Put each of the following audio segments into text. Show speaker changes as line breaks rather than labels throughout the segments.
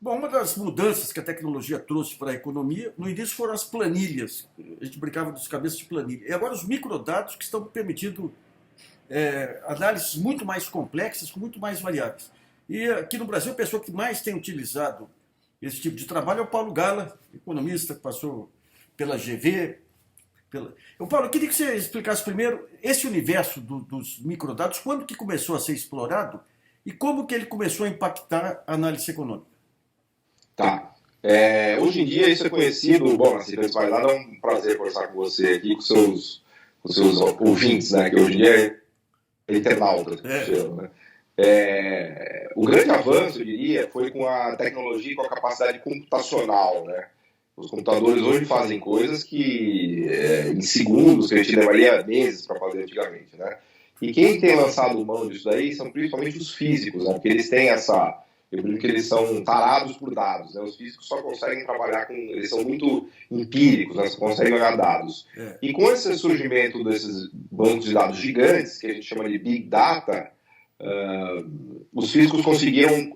Bom, uma das mudanças que a tecnologia trouxe para a economia, no início foram as planilhas. A gente brincava dos cabeças de planilha. E agora os microdados que estão permitindo análises muito mais complexas, com muito mais variáveis. E aqui no Brasil, a pessoa que mais tem utilizado esse tipo de trabalho é o Paulo Gala, economista que passou pela GV. Paulo, eu queria que você explicasse primeiro esse universo dos microdados, quando que começou a ser explorado e como que ele começou a impactar a análise econômica.
Tá. Hoje em dia isso é conhecido, bom, assim, principalmente é um prazer conversar com você aqui, com seus ouvintes, né, que hoje em dia é internauta, né? O grande avanço, eu diria, foi com a tecnologia e com a capacidade computacional, né? Os computadores hoje fazem coisas que em segundos que a gente levaria meses para fazer antigamente, né? E quem tem lançado mão disso daí são principalmente os físicos, né? Porque eles têm essa... Eu brinco que eles são tarados por dados, né? Os físicos só conseguem trabalhar com... Eles são muito empíricos, né? Só conseguem olhar dados. E com esse surgimento desses bancos de dados gigantes, que a gente chama de Big Data, os físicos conseguiram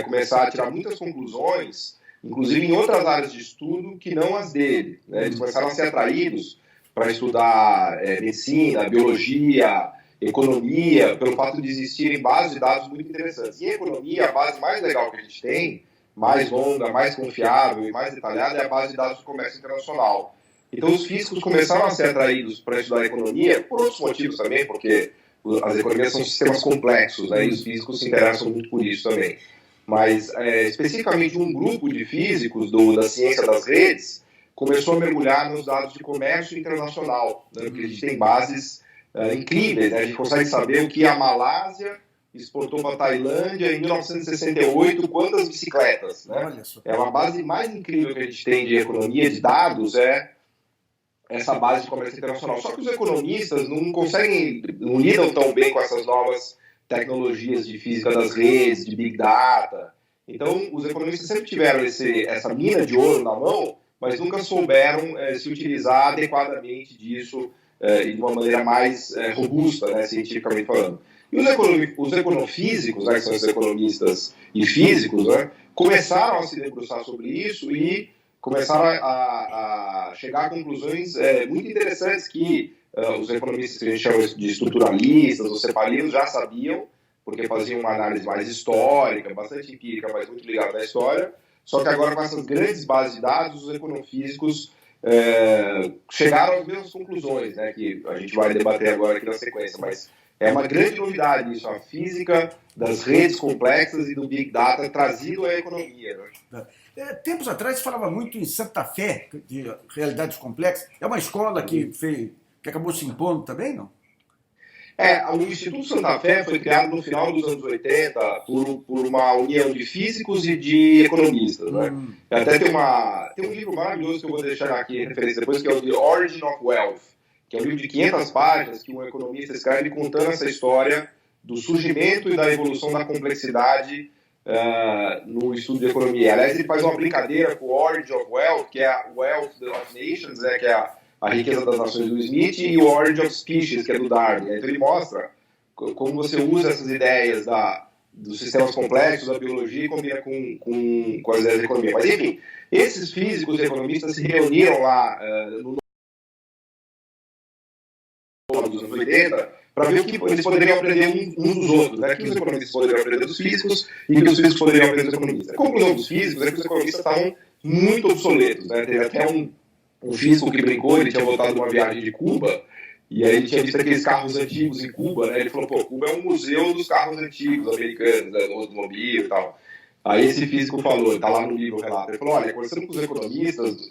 começar a tirar muitas conclusões, inclusive em outras áreas de estudo que não as dele, né? Eles começaram a ser atraídos para estudar medicina, biologia, economia, pelo fato de existirem bases de dados muito interessantes. E a economia, a base mais legal que a gente tem, mais longa, mais confiável e mais detalhada, é a base de dados do comércio internacional. Então os físicos começaram a ser atraídos para estudar a economia, por outros motivos também, porque as economias são sistemas complexos, né, e os físicos se interessam muito por isso também. Mas, especificamente, um grupo de físicos da ciência das redes começou a mergulhar nos dados de comércio internacional, né, porque a gente tem bases incríveis, né? A gente consegue saber o que a Malásia exportou para a Tailândia em 1968, quantas bicicletas, né? É uma base mais incrível que a gente tem de economia de dados, essa base de comércio internacional. Só que os economistas não lidam tão bem com essas novas tecnologias de física das redes, de Big Data. Então, os economistas sempre tiveram essa mina de ouro na mão, mas nunca souberam se utilizar adequadamente disso de uma maneira mais robusta, né, cientificamente falando. E os econofísicos, né, que são os economistas e físicos, né, começaram a se debruçar sobre isso e começaram a chegar a conclusões muito interessantes que os economistas que a gente chama de estruturalistas, os cepalinos, já sabiam, porque faziam uma análise mais histórica, bastante empírica, mas muito ligada à história. Só que agora, com essas grandes bases de dados, os econofísicos chegaram às mesmas conclusões, né, que a gente vai debater agora aqui na sequência, mas é uma grande novidade isso, a física das redes complexas e do Big Data trazido à economia, né?
Tempos atrás se falava muito em Santa Fé, de realidades complexas. É uma escola que acabou se impondo também, não?
O Instituto Santa Fé foi criado no final dos anos 80 por uma união de físicos e de economistas, né? Até tem um livro maravilhoso que eu vou deixar aqui em referência depois, que é o The Origin of Wealth, que é um livro de 500 páginas que um economista escreve contando essa história do surgimento e da evolução da complexidade no estudo de economia. Aliás, ele faz uma brincadeira com o Origin of Wealth, que é a Wealth of Nations, né, que é a riqueza das nações do Smith, e o Origin of Species, que é do Darwin. Então ele mostra como você usa essas ideias dos sistemas complexos, da biologia, e combina com as ideias da economia. Mas, enfim, esses físicos e economistas se reuniram lá no dos anos 80 para ver o que eles poderiam aprender uns dos outros, né? O que os economistas poderiam aprender dos físicos e o que os físicos poderiam aprender dos economistas. A conclusão dos físicos é que os economistas estavam muito obsoletos, né? Teve até um físico que brincou, ele tinha voltado de uma viagem de Cuba, e aí ele tinha visto aqueles carros antigos em Cuba, né? Ele falou, Cuba é um museu dos carros antigos americanos, né? Do automóvel e tal. Aí esse físico falou, está lá no livro o relato, ele falou, olha, conversando com os economistas,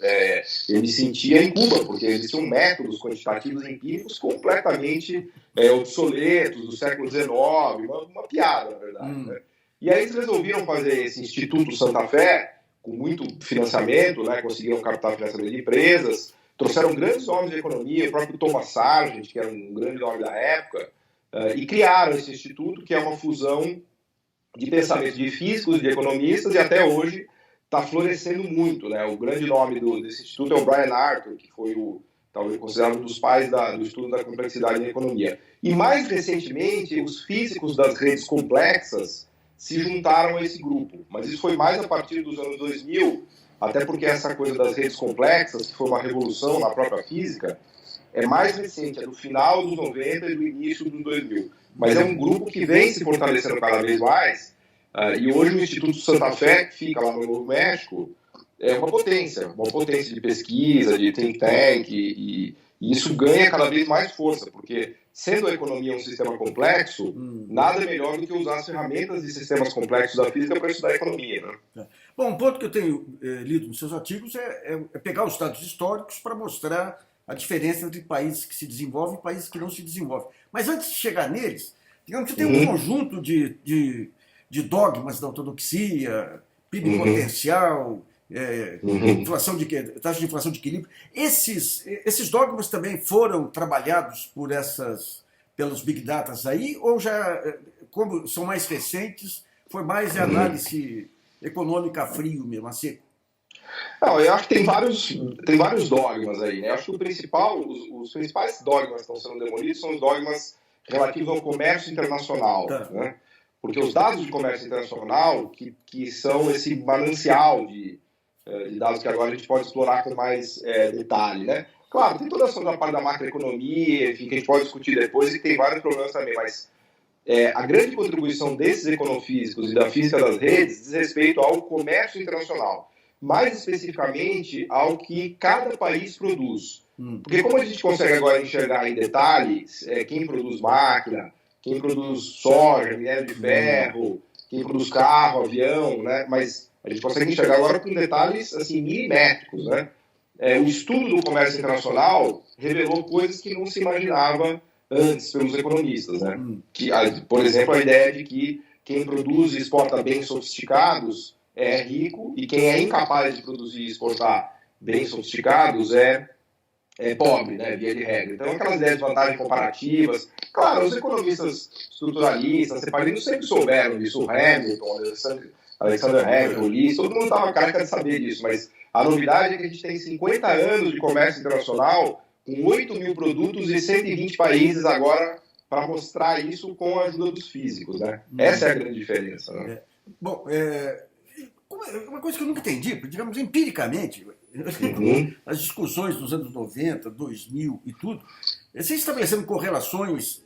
eu me sentia em Cuba, porque existiam métodos quantitativos empíricos completamente obsoletos, do século XIX, uma piada, na verdade. Né? E aí eles resolveram fazer esse Instituto Santa Fé, com muito financiamento, né, conseguiram captar financiamento de empresas, trouxeram grandes nomes de economia, o próprio Thomas Sargent, que era um grande nome da época, e criaram esse instituto, que é uma fusão de pensamento de físicos, de economistas, e até hoje está florescendo muito, né? O grande nome desse instituto é o Brian Arthur, que foi talvez considerado um dos pais do estudo da complexidade na economia. E mais recentemente, os físicos das redes complexas se juntaram a esse grupo. Mas isso foi mais a partir dos anos 2000, até porque essa coisa das redes complexas, que foi uma revolução na própria física, é mais recente, é do final dos 90 e do início dos 2000. Mas é um grupo que vem se fortalecendo cada vez mais, e hoje o Instituto Santa Fé, que fica lá no Novo México, é uma potência de pesquisa, de think tank, e isso ganha cada vez mais força, porque sendo a economia um sistema complexo, nada melhor do que usar as ferramentas e sistemas complexos da física para estudar a economia. Né?
Bom, um ponto que eu tenho lido nos seus artigos é pegar os dados históricos para mostrar a diferença entre países que se desenvolvem e países que não se desenvolvem. Mas antes de chegar neles, digamos que tem um conjunto de dogmas da ortodoxia, PIB potencial, inflação taxa de inflação de equilíbrio. Esses dogmas também foram trabalhados pelos Big Data aí, ou já, como são mais recentes, foi mais análise econômica frio mesmo, a seco?
Não, eu acho que tem vários dogmas aí, né? Eu acho que os principais dogmas que estão sendo demolidos são os dogmas relativos ao comércio internacional, né? Porque os dados de comércio internacional, que são esse manancial de dados que agora a gente pode explorar com mais detalhe, né? Claro, tem toda essa parte da macroeconomia, enfim, que a gente pode discutir depois, e tem vários problemas também, mas a grande contribuição desses econofísicos e da física das redes diz respeito ao comércio internacional, mais especificamente ao que cada país produz. Porque como a gente consegue agora enxergar em detalhes quem produz máquina, quem produz soja, minério de ferro, quem produz carro, avião, né? Mas a gente consegue enxergar agora com detalhes assim, milimétricos. Né? O estudo do comércio internacional revelou coisas que não se imaginava antes pelos economistas. Né? Por exemplo, a ideia de que quem produz e exporta bens sofisticados é rico e quem é incapaz de produzir e exportar bens sofisticados é pobre, né, via de regra. Então, aquelas ideias de vantagens comparativas. Claro, os economistas estruturalistas, separinos sempre souberam disso, o Hamilton, Alexander Hamilton, Ulisses, todo mundo estava careca de saber disso, mas a novidade é que a gente tem 50 anos de comércio internacional, com 8 mil produtos e 120 países agora para mostrar isso com a ajuda dos físicos. Né? Essa é a grande diferença. Né?
Bom, uma coisa que eu nunca entendi, digamos, empiricamente, as discussões dos anos 90, 2000 e tudo, se estabelecendo correlações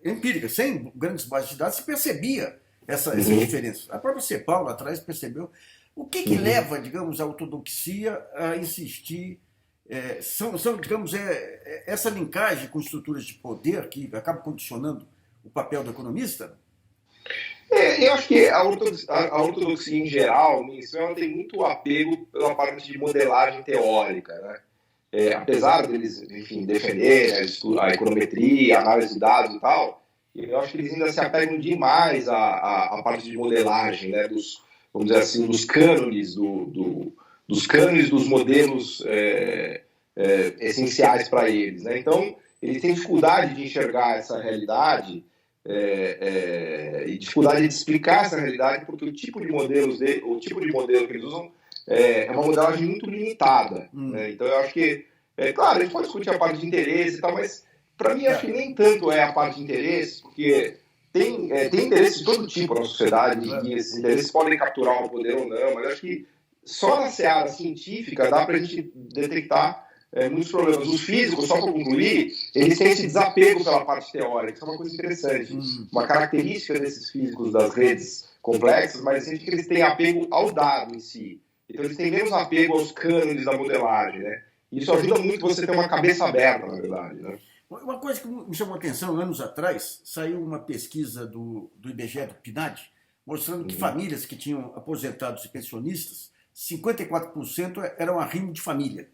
empíricas, sem grandes bases de dados, se percebia essa diferença. A própria CEPAL lá atrás percebeu. O que leva, digamos, a ortodoxia a insistir? Digamos, essa linkagem com estruturas de poder que acaba condicionando o papel do economista?
Eu acho que a ortodoxia em geral, nisso, ela tem muito apego pela parte de modelagem teórica, né? Apesar deles, enfim, defender a econometria, a análise de dados e tal, eu acho que eles ainda se apegam demais à parte de modelagem, né? Vamos dizer assim, dos cânones, dos cânones dos modelos essenciais para eles, né? Então, eles têm dificuldade de enxergar essa realidade e dificuldade de explicar essa realidade, porque o tipo de modelo que eles usam é uma modelagem muito limitada. Né? Então eu acho que, claro, a gente pode discutir a parte de interesse e tal, mas para mim acho que nem tanto é a parte de interesse, porque tem interesse de todo tipo na sociedade, e esses interesses podem capturar o poder ou não, mas acho que só na seara científica dá para a gente detectar muitos problemas. Os físicos, só para concluir, eles têm esse desapego pela parte teórica, isso é uma coisa interessante. Uma característica desses físicos das redes complexas, mas é que eles têm apego ao dado em si. Então eles têm menos apego aos cânones da modelagem, né? Isso ajuda muito você ter uma cabeça aberta, na verdade, né?
Uma coisa que me chamou a atenção, anos atrás, saiu uma pesquisa do IBGE, do PNAD, mostrando que famílias que tinham aposentados e pensionistas, 54% eram arrimo de família.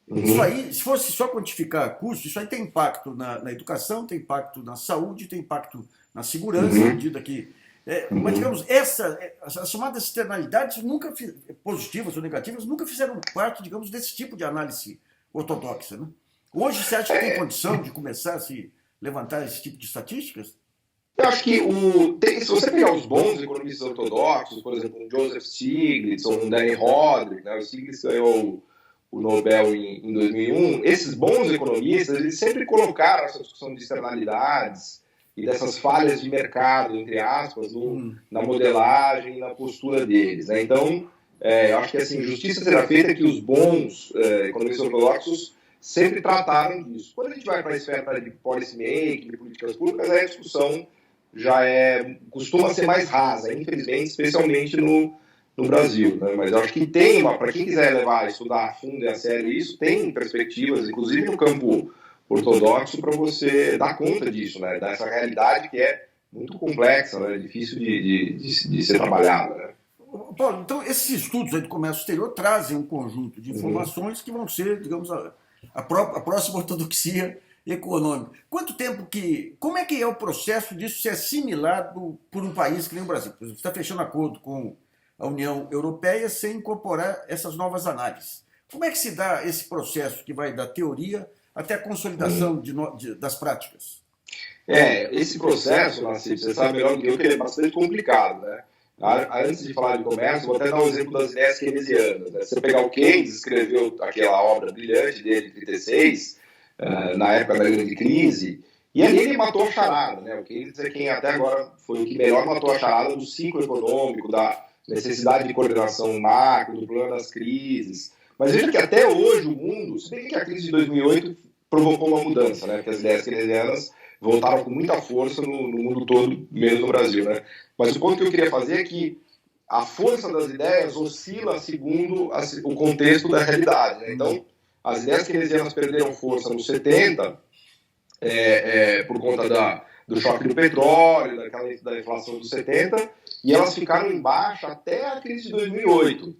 Isso aí, se fosse só quantificar custos, isso aí tem impacto na educação, tem impacto na saúde, tem impacto na segurança, à medida que... mas, digamos, as chamadas externalidades nunca positivas ou negativas nunca fizeram parte, digamos, desse tipo de análise ortodoxa. Né? Hoje, você acha que tem condição de começar a se levantar esse tipo de estatísticas?
Eu acho que se você pegar os bons economistas ortodoxos, por exemplo, um Joseph Stiglitz ou um Danny Rodrik, né? O Stiglitz ganhou o Nobel em 2001, esses bons economistas, eles sempre colocaram essa discussão de externalidades e dessas falhas de mercado, entre aspas, na modelagem e na postura deles. Né? Então, eu acho que assim, justiça será feita que os bons economistas ortodoxos sempre trataram disso. Quando a gente vai para a esfera de policy making, de políticas públicas, aí a discussão já costuma ser mais rasa, infelizmente, especialmente no Brasil. Né? Mas eu acho que tem, para quem quiser levar, estudar a fundo e a sério isso, tem perspectivas, inclusive no campo ortodoxo, para você dar conta disso, né? Dessa realidade que é muito complexa, né? Difícil de ser trabalhada. Né?
Paulo, então esses estudos aí do comércio exterior trazem um conjunto de informações que vão ser, digamos, a próxima ortodoxia econômica. Como é que é o processo disso ser assimilado por um país que nem o Brasil? Por exemplo, você está fechando acordo com a União Europeia sem incorporar essas novas análises. Como é que se dá esse processo que vai da teoria até a consolidação das práticas?
Esse processo, Nassif, você sabe melhor do que eu, que ele é bastante complicado, né? Antes de falar de comércio, vou até dar um exemplo das ideias keynesianas. Né? Você pegar o Keynes, escreveu aquela obra brilhante dele, em 1936, na época da grande crise, e ali ele matou a charada. Né? O Keynes é quem até agora foi o que melhor matou a charada do ciclo econômico, da necessidade de coordenação macro, do plano das crises. Mas veja que até hoje o mundo, se bem que a crise de 2008 provocou uma mudança, né? Porque as ideias keynesianas voltaram com muita força no mundo todo, mesmo no Brasil. Né? Mas o ponto que eu queria fazer é que a força das ideias oscila segundo o contexto da realidade. Né? Então, as ideias keynesianas perderam força nos 70, por conta do choque do petróleo, da inflação dos 70, e elas ficaram em baixa até a crise de 2008.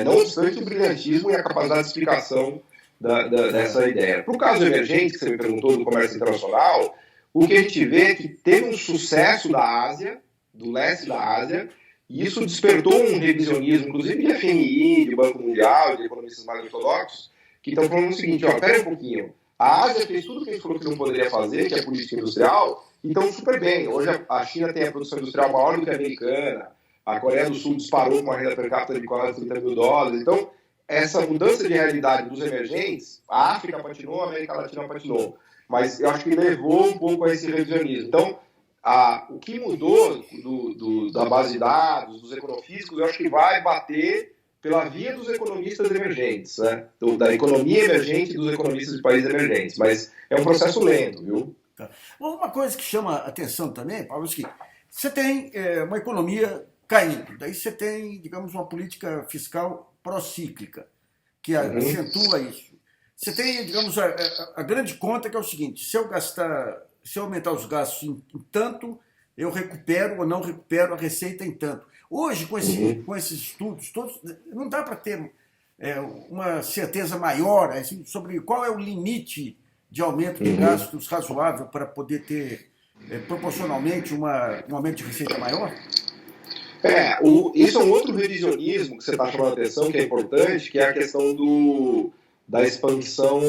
Não obstante o brilhantismo e a capacidade de explicação dessa ideia. Para o caso emergente, que você me perguntou, do comércio internacional, o que a gente vê é que teve um sucesso da Ásia, do leste da Ásia, e isso despertou um revisionismo, inclusive de FMI, de Banco Mundial, de economistas mais ortodoxos, que estão falando o seguinte, pera um pouquinho, a Ásia fez tudo o que a gente falou que não poderia fazer, que é política industrial, e estão super bem. Hoje a China tem a produção industrial maior do que a americana, a Coreia do Sul disparou com uma renda per capita de quase $30 mil. Então, essa mudança de realidade dos emergentes, a África patinou, a América Latina patinou. Mas eu acho que levou um pouco a esse revisionismo. Então, o que mudou da base de dados, dos econofísicos, eu acho que vai bater pela via dos economistas emergentes, né? Da economia emergente e dos economistas de países emergentes. Mas é um processo lento, viu?
Tá. Uma coisa que chama atenção também, Paulo, é que você tem uma economia caindo, daí você tem, digamos, uma política fiscal procíclica, que acentua isso. Você tem, digamos, a grande conta que é o seguinte, se eu aumentar os gastos em tanto, eu recupero ou não recupero a receita em tanto. Hoje, com esses estudos todos, não dá para ter uma certeza maior assim, sobre qual é o limite de aumento de gastos razoável para poder ter proporcionalmente um aumento de receita maior?
Isso é um outro revisionismo que você está chamando a atenção, que é importante, que é a questão da expansão,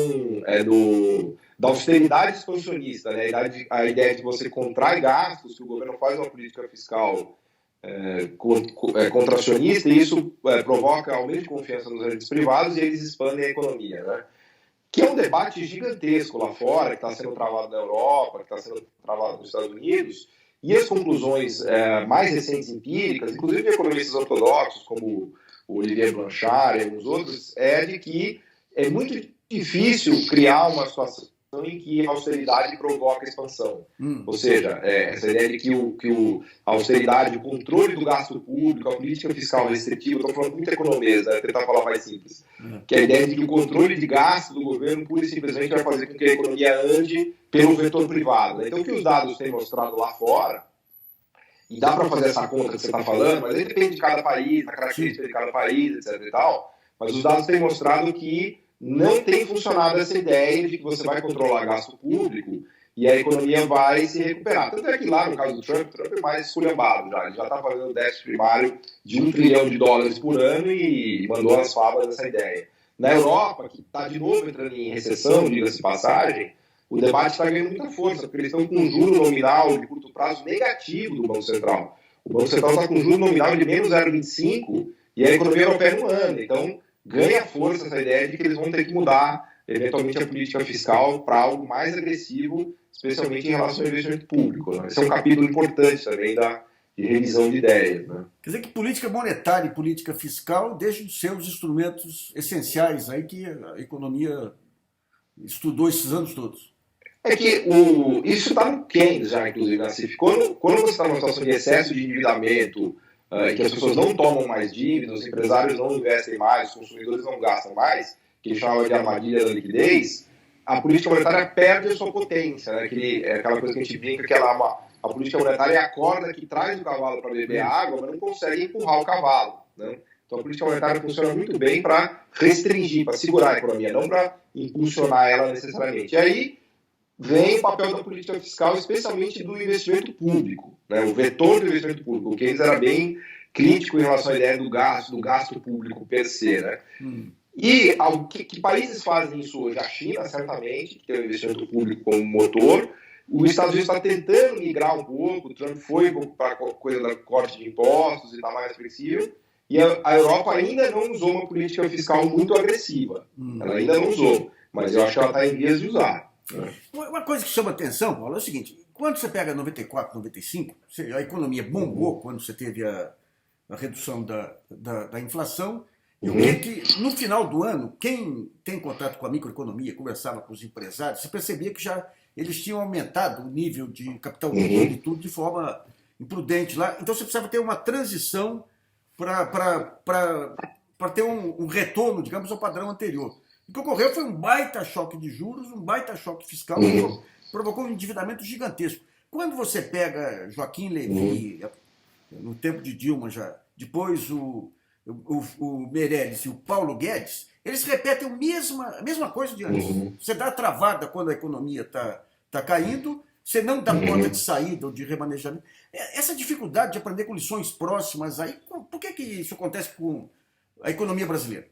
da austeridade expansionista, né? A ideia de que você contrai gastos, que o governo faz uma política fiscal contracionista, e isso provoca aumento de confiança nos agentes privados e eles expandem a economia, né? Que é um debate gigantesco lá fora, que está sendo travado na Europa, que está sendo travado nos Estados Unidos, e as conclusões mais recentes empíricas, inclusive de economistas ortodoxos, como o Olivier Blanchard e alguns outros, é de que é muito difícil criar uma situação em que a austeridade provoca expansão. Ou seja, essa ideia de que a austeridade, o controle do gasto público, a política fiscal restritiva, estou falando muito economês, né, tentar falar mais simples, que é a ideia de que o controle de gasto do governo pura e simplesmente vai fazer com que a economia ande pelo vetor privado. Né? Então, o que os dados têm mostrado lá fora, e dá para fazer essa conta que você está falando, mas aí depende de cada país, da característica de cada país, etc. e tal, mas os dados têm mostrado que não tem funcionado essa ideia de que você vai controlar gasto público e a economia vai se recuperar. Tanto é que lá, no caso do Trump é mais esculhambado já. Ele já está fazendo déficit primário de $1 trilhão por ano e mandou as favas essa ideia. Na Europa, que está de novo entrando em recessão, diga-se de passagem, o debate está ganhando muita força, porque eles estão com um juro nominal de curto prazo negativo do Banco Central. O Banco Central está com um juro nominal de menos 0,25 e a economia europeia não anda. Então, ganha força essa ideia de que eles vão ter que mudar eventualmente, a política fiscal para algo mais agressivo, especialmente em relação ao investimento público. Né? Esse é um capítulo importante também de revisão de ideias. Né?
Quer dizer que política monetária e política fiscal deixam de ser os instrumentos essenciais aí que a economia estudou esses anos todos.
É que isso está no Keynes já, inclusive, na CIF. Quando você está numa situação de excesso de endividamento, que as pessoas não tomam mais dívidas, os empresários não investem mais, os consumidores não gastam mais, que ele chamava de armadilha da liquidez, a política monetária perde a sua potência. Né? Aquela coisa que a gente brinca que a política monetária é a corda que traz o cavalo para beber água, mas não consegue empurrar o cavalo. Né? Então a política monetária funciona muito bem para restringir, para segurar a economia, não para impulsionar ela necessariamente. E aí vem o papel da política fiscal, especialmente do investimento público, né? O vetor do investimento público. O Keynes era bem crítico em relação à ideia do gasto público per se. Né? E que países fazem isso hoje? A China, certamente, que tem o investimento público como motor. Os Estados Unidos está tentando migrar um pouco, o Trump foi para a coisa da corte de impostos e está mais flexível. E a Europa ainda não usou uma política fiscal muito agressiva. Ela ainda não usou, mas eu acho que ela está em vias de usar.
Uma coisa que chama atenção, Paulo, é o seguinte: quando você pega 94, 95, a economia bombou quando você teve a redução da inflação. E o que no final do ano, quem tem contato com a microeconomia, conversava com os empresários, você percebia que já eles tinham aumentado o nível de capital e tudo de forma imprudente lá. Então você precisava ter uma transição para ter um retorno, digamos, ao padrão anterior. O que ocorreu foi um baita choque de juros, um baita choque fiscal, que provocou um endividamento gigantesco. Quando você pega Joaquim Levy, no tempo de Dilma já, depois o Meirelles e o Paulo Guedes, eles repetem a mesma coisa de antes. Você dá travada quando a economia está caindo, você não dá conta de saída ou de remanejamento. Essa dificuldade de aprender com lições próximas, aí, por que isso acontece com a economia brasileira?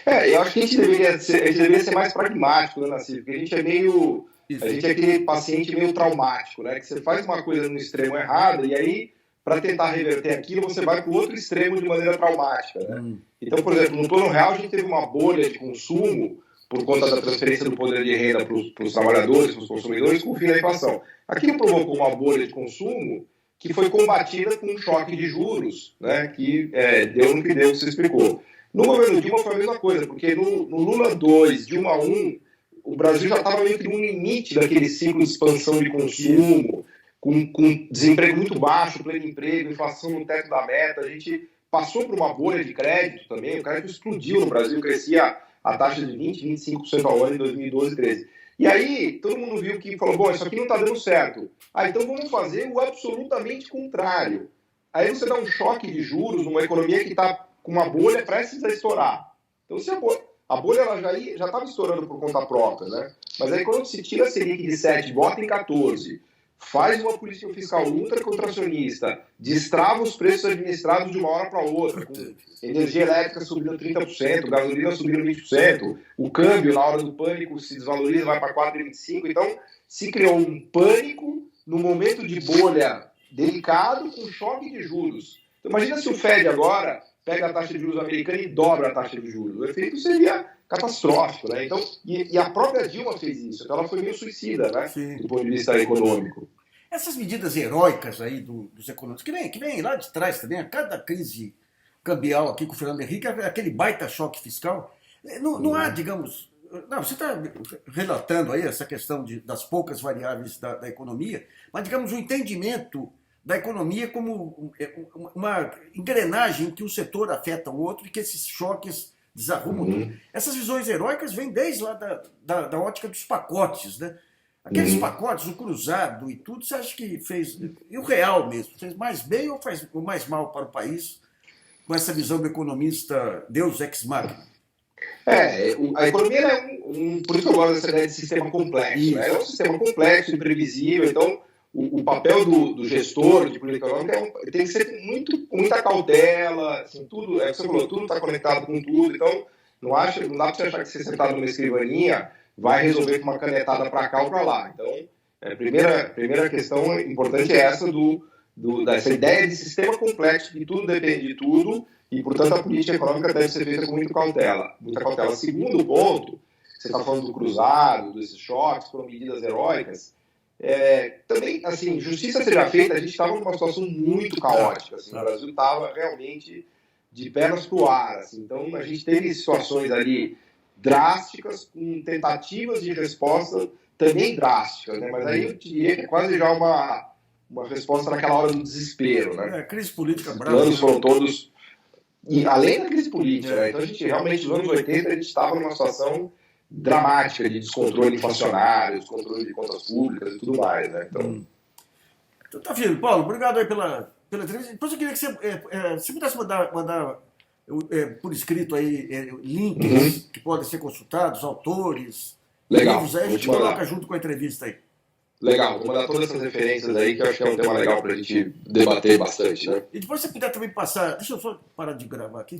Eu acho que a gente deveria ser mais pragmático, né, Nassif? Porque a gente a gente é aquele paciente meio traumático, né? Que você faz uma coisa no extremo errado e aí, para tentar reverter aquilo, você vai para o outro extremo de maneira traumática. Né? Então, por exemplo, no Plano Real a gente teve uma bolha de consumo por conta da transferência do poder de renda para os trabalhadores, para os consumidores, com o fim da inflação. Aquilo provocou uma bolha de consumo que foi combatida com um choque de juros, né? Que deu no que deu, que você explicou. No governo Dilma foi a mesma coisa, porque no Lula 2, Dilma 1, o Brasil já estava meio que no limite daquele ciclo de expansão de consumo, com desemprego muito baixo, pleno emprego, inflação no teto da meta. A gente passou por uma bolha de crédito também, o crédito explodiu no Brasil, crescia a taxa de 20%, 25% ao ano em 2012 e 2013. E aí todo mundo viu que falou, bom, isso aqui não está dando certo. Então vamos fazer o absolutamente contrário. Aí você dá um choque de juros numa economia que está com uma bolha prestes a estourar. Então, se a bolha ela já estava estourando por conta própria, né? Mas aí, quando se tira a Selic de 7, bota em 14, faz uma política fiscal ultracontracionista, destrava os preços administrados de uma hora para outra, com energia elétrica subindo 30%, gasolina subindo 20%, o câmbio, na hora do pânico, se desvaloriza, vai para 4,25%. Então, se criou um pânico no momento de bolha delicado com choque de juros. Então, imagina se o Fed agora pega a taxa de juros americana e dobra a taxa de juros. O efeito seria catastrófico, né? Então, e a própria Dilma fez isso. Então ela foi meio suicida, né? Sim. Do ponto de vista econômico.
Essas medidas heróicas aí dos econômicos, que vem lá de trás também, a cada crise cambial aqui com o Fernando Henrique, aquele baita choque fiscal, não há, digamos... Não, você está relatando aí essa questão das poucas variáveis da economia, mas, digamos, o entendimento da economia como uma engrenagem que um setor afeta o outro e que esses choques desarrumam tudo. Essas visões heróicas vêm desde lá da ótica dos pacotes, né? Aqueles pacotes, o cruzado e tudo, você acha que fez... E o real mesmo, fez mais bem ou faz mais mal para o país com essa visão do economista Deus ex machina?
A economia é por isso que eu gosto dessa ideia de sistema complexo. Né? É um sistema complexo, imprevisível, então o papel do gestor de política econômica tem que ser com muita cautela, assim, tudo, você falou, tudo está conectado com tudo, então não dá para você achar que você sentado numa escrivaninha vai resolver com uma canetada para cá ou para lá. Então, a primeira questão importante é essa dessa ideia de sistema complexo, que tudo depende de tudo, e, portanto, a política econômica deve ser feita com muita cautela. Segundo ponto, você está falando do cruzado, desses choques, foram medidas heróicas. Também, assim, justiça seja feita, a gente estava numa situação muito caótica. Assim, o Brasil estava realmente de pernas para o ar. Assim, então, a gente teve situações ali drásticas, com tentativas de resposta também drásticas, né? Mas aí eu diria que é quase já uma resposta naquela hora do desespero, né?
Crise política
Os
brava.
planos foram todos... E além da crise política, né? Então a gente realmente, nos anos 80, a gente estava numa situação dramática de descontrole inflacionário, descontrole de contas públicas e tudo mais, né? Então
tá firme. Paulo, obrigado aí pela entrevista. Depois eu queria que você pudesse mandar por escrito aí links que podem ser consultados, autores,
legal,
livros aí, a gente coloca junto com a entrevista aí.
Legal, vou mandar todas essas referências aí, que eu acho que é um tema legal para a gente debater bastante, né?
E depois você puder também passar, deixa eu só parar de gravar aqui,